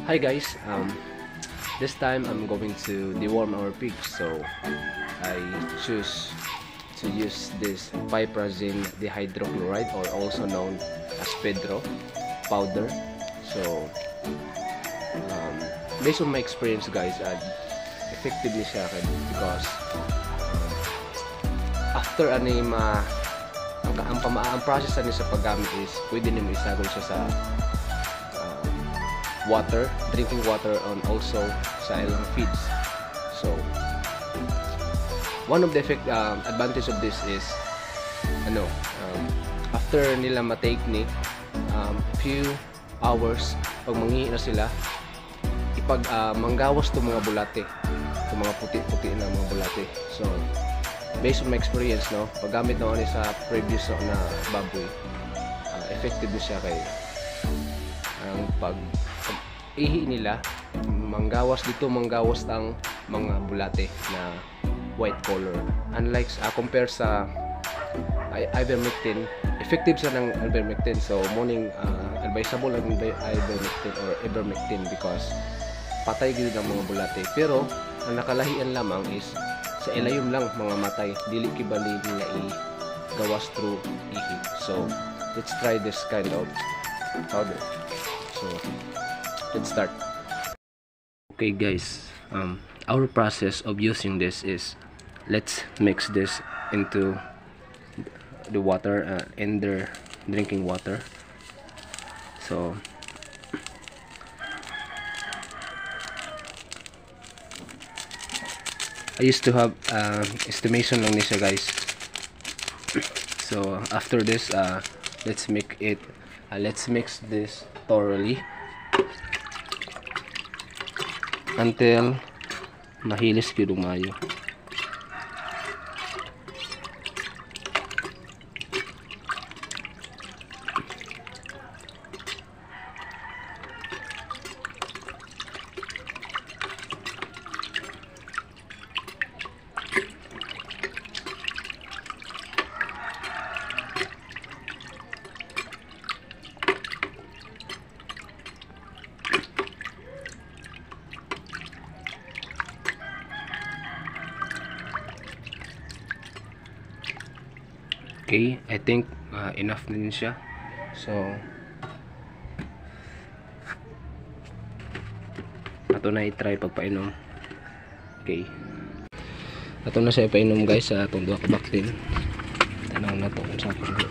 Hi guys, this time I'm going to deworm our pigs, so I choose to use this piperazine dihydrochloride, or also known as Pedro powder. So based on my experience guys, effectively siya because after ang process niya sa paggamit is pwede nyo isagol siya sa water, drinking water, and also sa ilang feeds. So one of the advantage of this is after nila matake ni few hours, pag manghihi na sila, ipag manggawas to mga bulate, to mga puti-puti na mga bulate. So based on my experience, paggamit na sa previous na baboy, effective siya kay ang pag-ihi nila, manggawas ang mga bulate na white color. Unlike compare sa ivermectin, effective sa ng ivermectin. So morning advisable ang ivermectin or ivermectin because patay gid ang mga bulate. Pero ang nakalahian lamang is sa ilayom lang mga matay, dili kibali nila gawas through ihi. So let's try this kind of powder. So let's start. Okay guys, our process of using this is, let's mix this into the water, in their drinking water. So I used to have estimation lang niya guys. So after this, let's mix this thoroughly until mahilis gyud mayo. Okay, I think enough na din siya. So ato na i-try pagpainom. Okay, ato na siya ipainom guys sa atong duha ka baktin. Tanaw na to kung saan pag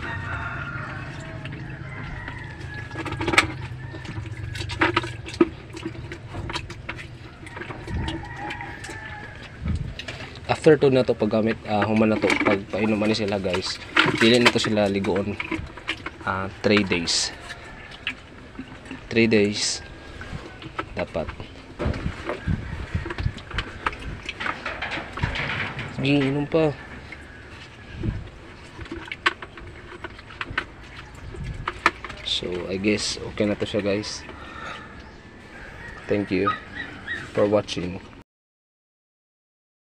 after to na to paggamit, human na to pagpainuman ni sila guys, dili na to sila ligoon 3 days dapat. Sige, inom pa. So I guess okay na to siya guys. Thank you for watching.